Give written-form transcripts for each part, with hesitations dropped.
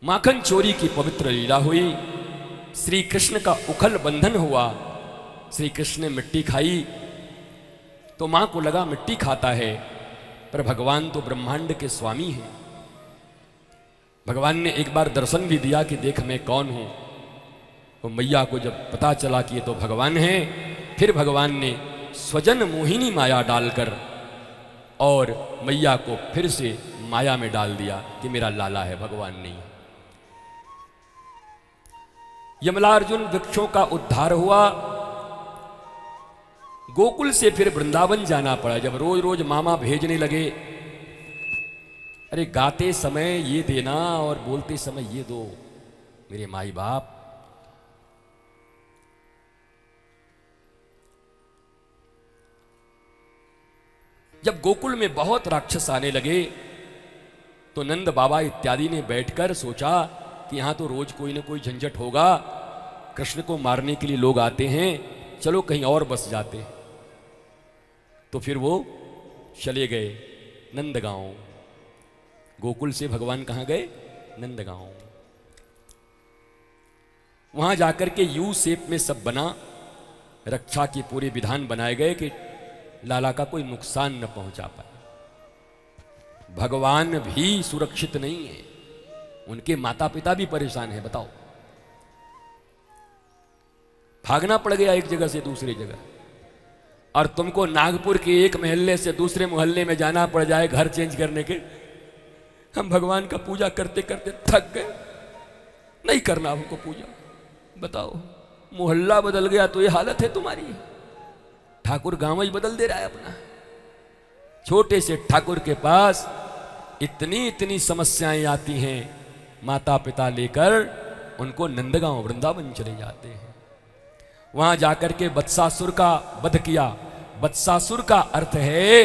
माखन चोरी की पवित्र लीला हुई। श्री कृष्ण का उखल बंधन हुआ। श्री कृष्ण ने मिट्टी खाई तो मां को लगा मिट्टी खाता है, पर भगवान तो ब्रह्मांड के स्वामी हैं। भगवान ने एक बार दर्शन भी दिया कि देख मैं कौन हूं। तो मैया को जब पता चला कि ये तो भगवान है, फिर भगवान ने स्वजन मोहिनी माया डालकर और मैया को फिर से माया में डाल दिया कि मेरा लाला है, भगवान नहीं है। यमलार्जुन वृक्षों का उद्धार हुआ। गोकुल से फिर वृंदावन जाना पड़ा। जब रोज रोज मामा भेजने लगे, अरे गाते समय ये देना और बोलते समय ये दो मेरे माई बाप। जब गोकुल में बहुत राक्षस आने लगे तो नंद बाबा इत्यादि ने बैठकर सोचा कि यहां तो रोज कोई ना कोई झंझट होगा, कृष्ण को मारने के लिए लोग आते हैं, चलो कहीं और बस जाते। तो फिर वो चले गए नंदगांव। गोकुल से भगवान कहां गए? नंदगांव। वहां जाकर के यू शेप में सब बना, रक्षा के पूरे विधान बनाए गए कि लाला का कोई नुकसान न पहुंचा पाए। भगवान भी सुरक्षित नहीं है, उनके माता पिता भी परेशान है। बताओ, भागना पड़ गया एक जगह से दूसरी जगह, और तुमको नागपुर के एक मोहल्ले से दूसरे मोहल्ले में जाना पड़ जाए घर चेंज करने के। हम भगवान का पूजा करते करते थक गए, नहीं करना हमको पूजा। बताओ, मोहल्ला बदल गया तो ये हालत है तुम्हारी। ठाकुर गांव ही बदल दे रहा है अपना। छोटे से ठाकुर के पास इतनी इतनी समस्याएं आती हैं, माता पिता लेकर उनको नंदगांव वृंदावन चले जाते हैं। वहां जाकर के वत्सासुर का वध किया। वत्सासुर का अर्थ है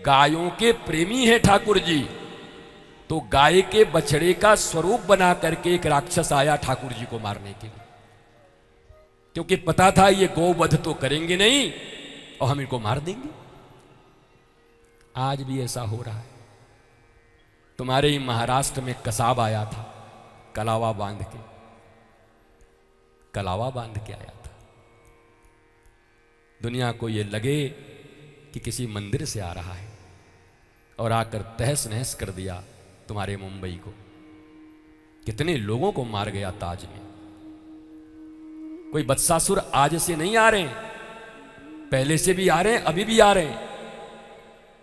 गायों के प्रेमी है ठाकुर जी। तो गाय के बछड़े का स्वरूप बना करके एक राक्षस आया ठाकुर जी को मारने के लिए, क्योंकि पता था ये गोवध तो करेंगे नहीं और हम इनको मार देंगे। आज भी ऐसा हो रहा है। तुम्हारे ही महाराष्ट्र में कसाब आया था, कलावा बांध के आया था। दुनिया को ये लगे कि किसी मंदिर से आ रहा है, और आकर तहस नहस कर दिया तुम्हारे मुंबई को। कितने लोगों को मार गया ताज में। कोई वत्सासुर आज से नहीं आ रहे, पहले से भी आ रहे हैं, अभी भी आ रहे हैं।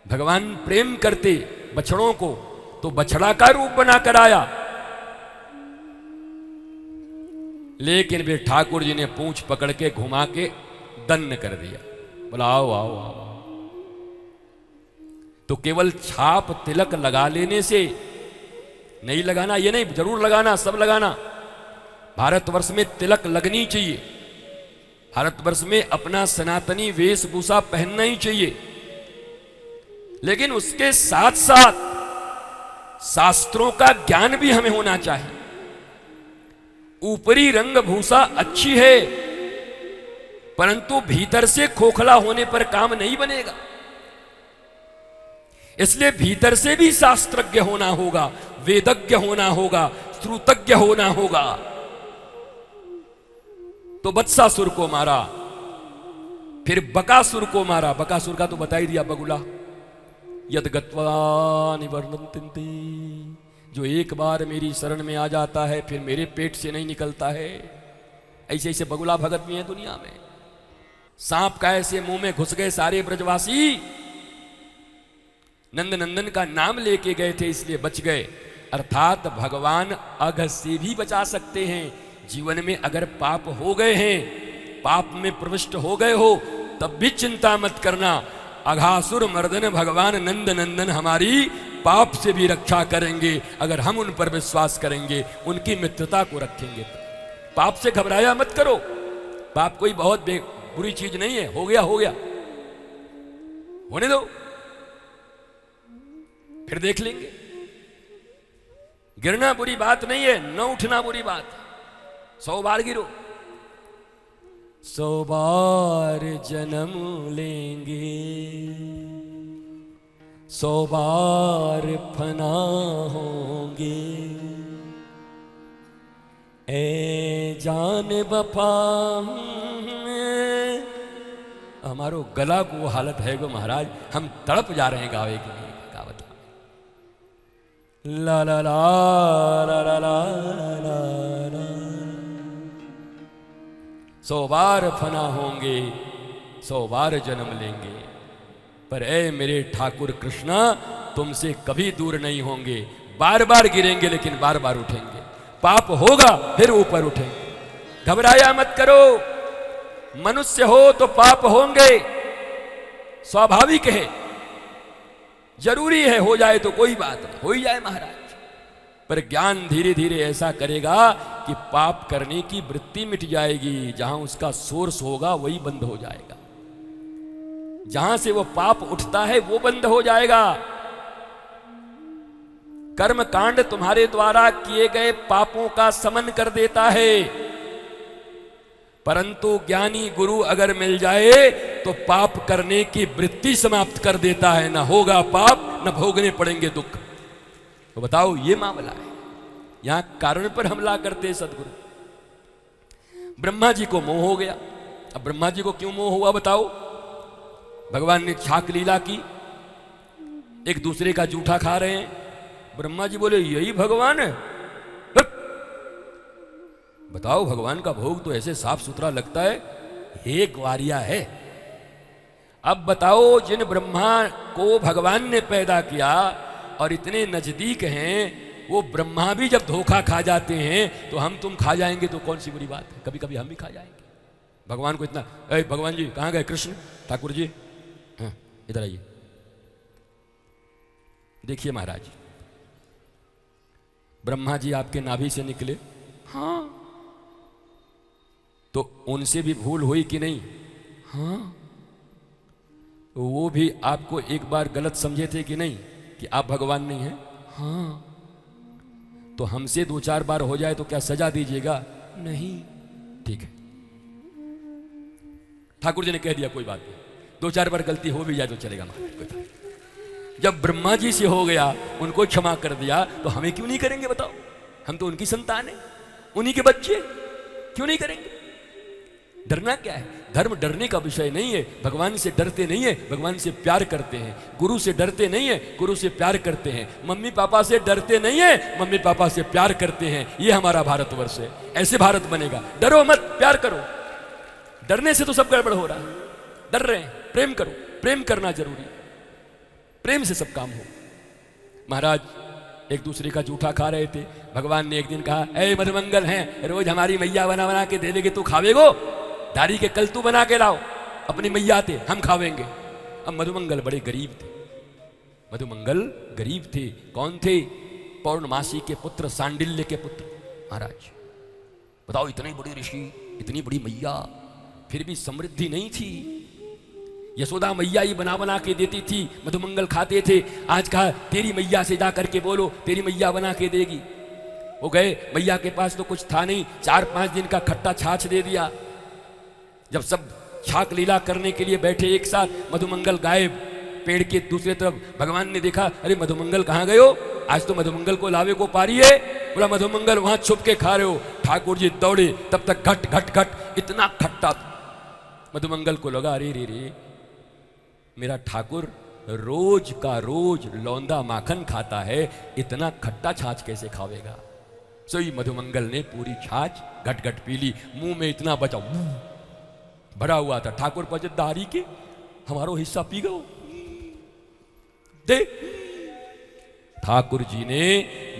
भगवान प्रेम करते बछड़ों को तो बछड़ा का रूप बनाकर आया, लेकिन वे ठाकुर जी ने पूंछ पकड़ के घुमा के दन्न कर दिया। बोला आओ आओ आओ। तो केवल छाप तिलक लगा लेने से नहीं, लगाना ये नहीं, जरूर लगाना, सब लगाना। भारतवर्ष में तिलक लगनी चाहिए। भारतवर्ष में अपना सनातनी वेशभूषा पहनना ही चाहिए, लेकिन उसके साथ साथ शास्त्रों का ज्ञान भी हमें होना चाहिए। ऊपरी रंग भूषा अच्छी है, परंतु भीतर से खोखला होने पर काम नहीं बनेगा। इसलिए भीतर से भी शास्त्रज्ञ होना होगा, वेदज्ञ होना होगा, श्रुतज्ञ होना होगा। तो वत्सासुर को मारा, फिर बकासुर को मारा। बकासुर का तो बता ही दिया, बगुला। यद गत्वा निवर्तन्ते, जो एक बार मेरी शरण में आ जाता है फिर मेरे पेट से नहीं निकलता है। ऐसे ऐसे बगुला भगत भी हैं दुनिया में। सांप का ऐसे मुंह में घुस गए सारे ब्रजवासी। नंद नंदन का नाम लेके गए थे इसलिए बच गए। अर्थात भगवान अघ से भी बचा सकते हैं। जीवन में अगर पाप हो गए हैं, पाप में प्रविष्ट हो गए हो, तब भी चिंता मत करना। अघासुर मर्दन भगवान नंद नंदन हमारी पाप से भी रक्षा करेंगे, अगर हम उन पर विश्वास करेंगे, उनकी मित्रता को रखेंगे। पाप से घबराया मत करो। पाप कोई बहुत बुरी चीज नहीं है। हो गया हो गया, होने दो, फिर देख लेंगे। गिरना बुरी बात नहीं है, न उठना बुरी बात। 100 बार गिरो, 100 बार जन्म लेंगे, 100 बार फना होंगे, ए जान वफा, हमारो गला को वो हालत है गो महाराज, हम तड़प जा रहे हैं गावे के लिए। क्या बता, ला ला ला ला ला ला ला ला। 100 बार फना होंगे, 100 बार जन्म लेंगे, पर ए मेरे ठाकुर कृष्णा तुमसे कभी दूर नहीं होंगे। बार बार गिरेंगे लेकिन बार बार उठेंगे। पाप होगा फिर ऊपर उठेंगे। घबराया मत करो, मनुष्य हो तो पाप होंगे, स्वाभाविक है, जरूरी है। हो जाए तो कोई बात नहीं, हो ही जाए महाराज। पर ज्ञान धीरे धीरे ऐसा करेगा कि पाप करने की वृत्ति मिट जाएगी। जहां उसका सोर्स होगा वही बंद हो जाएगा, जहां से वो पाप उठता है वो बंद हो जाएगा। कर्म कांड तुम्हारे द्वारा किए गए पापों का समन कर देता है, परंतु ज्ञानी गुरु अगर मिल जाए तो पाप करने की वृत्ति समाप्त कर देता है। ना होगा पाप, न भोगने पड़ेंगे दुख। तो बताओ, ये मामला है। यहां कारण पर हमला करते सदगुरु। ब्रह्मा जी को मोह हो गया। अब ब्रह्मा जी को क्यों मोह हुआ बताओ? भगवान ने छाक लीला की, एक दूसरे का जूठा खा रहे हैं। ब्रह्मा जी बोले, यही भगवान है? बताओ, भगवान का भोग तो ऐसे साफ सुथरा लगता है, हे ग्वारिया है। अब बताओ, जिन ब्रह्मा को भगवान ने पैदा किया और इतने नजदीक हैं, वो ब्रह्मा भी जब धोखा खा जाते हैं तो हम तुम खा जाएंगे तो कौन सी बुरी बात है? कभी कभी हम भी खा जाएंगे। भगवान को इतना, अरे भगवान जी कहाँ गए? कृष्ण ठाकुर जी, हाँ इधर आइए। देखिए महाराज, ब्रह्मा जी आपके नाभि से निकले, हाँ, तो उनसे भी भूल हुई कि नहीं? हाँ। वो भी आपको एक बार गलत समझे थे कि नहीं कि आप भगवान नहीं हैं? हाँ। तो हमसे 2-4 बार हो जाए तो क्या सजा दीजिएगा? नहीं। ठीक है, ठाकुर जी ने कह दिया कोई बात नहीं, 2-4 बार गलती हो भी जाए तो चलेगा महाराज। जब ब्रह्मा जी से हो गया, उनको क्षमा कर दिया, तो हमें क्यों नहीं करेंगे बताओ? हम तो उनकी संतान है, उन्हीं के बच्चे, क्यों नहीं करेंगे? डरना क्या है? धर्म डरने का विषय नहीं है। भगवान से डरते नहीं है, भगवान से प्यार करते हैं। गुरु से डरते नहीं है, गुरु से प्यार करते हैं। मम्मी पापा से डरते नहीं है, मम्मी पापा से प्यार करते हैं। ये हमारा भारतवर्ष है, ऐसे भारत बनेगा। डरो मत, प्यार करो। डरने से तो सब गड़बड़ हो रहा है। डर रहे हैं, प्रेम करो, प्रेम करना जरूरी है, प्रेम से सब काम हो। महाराज एक दूसरे का जूठा खा रहे थे। भगवान ने एक दिन कहा, ऐ मधुमंगल हैं, रोज हमारी मैया बना बना के दे देगे, तू खावेगो? दारी के कल तू बना के लाओ, अपनी मैया थे, हम खावेंगे। अब मधुमंगल बड़े गरीब थे। मधुमंगल गरीब थे। कौन थे? पौर्णमासी के पुत्र, सांडिल्य के पुत्र। महाराज बताओ, इतनी बड़ी ऋषि, इतनी बड़ी मैया, फिर भी समृद्धि नहीं थी। यशोदा मैया ही बना बना के देती थी, मधुमंगल खाते थे। आज कहा तेरी मैया से जा करके बोलो, तेरी मैया बना के देगी। वो गए, मैया के पास तो कुछ था नहीं, 4-5 दिन का खट्टा छाछ दे दिया। जब सब छाक लीला करने के लिए बैठे एक साथ, मधुमंगल गायब। पेड़ के दूसरे तरफ भगवान ने देखा, अरे मधुमंगल कहाँ गए हो? आज तो मधुमंगल को लावे को पारी है। बोला, मधुमंगल वहां छुप के खा रहे हो। ठाकुर जी दौड़े, तब तक घट घट घट इतना खट्टा था। मधुमंगल को लगा, अरे रे रे, मेरा ठाकुर रोज का रोज लौंदा माखन खाता है, इतना खट्टा छाछ कैसे खावेगा? सोई मधुमंगल ने पूरी छाछ घट घट पी ली। मुंह में इतना बचा, भरा हुआ था। ठाकुर पजदारी के, हमारो हिस्सा पी गो दे। ठाकुर जी ने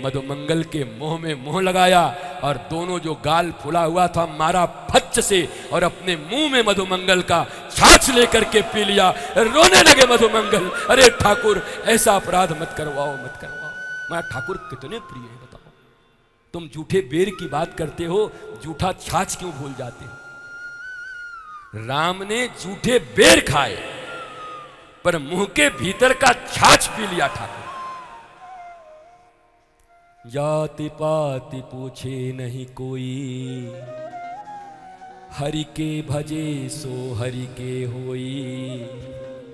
मधुमंगल के मुंह में मुंह लगाया और दोनों जो गाल फुला हुआ था मारा फच से, और अपने मुंह में मधुमंगल का छाछ लेकर के पी लिया। रोने लगे मधुमंगल, अरे ठाकुर ऐसा अपराध मत करवाओ, मत करवाओ। मेरा ठाकुर कितने प्रिय है बताओ। तुम झूठे बेर की बात करते हो, झूठा छाछ क्यों भूल जाते हो? राम ने झूठे बेर खाए, पर मुंह के भीतर का छाछ पी लिया ठाकुर। जाति पाति पूछे नहीं कोई, हरि के भजे सो हरि के होई।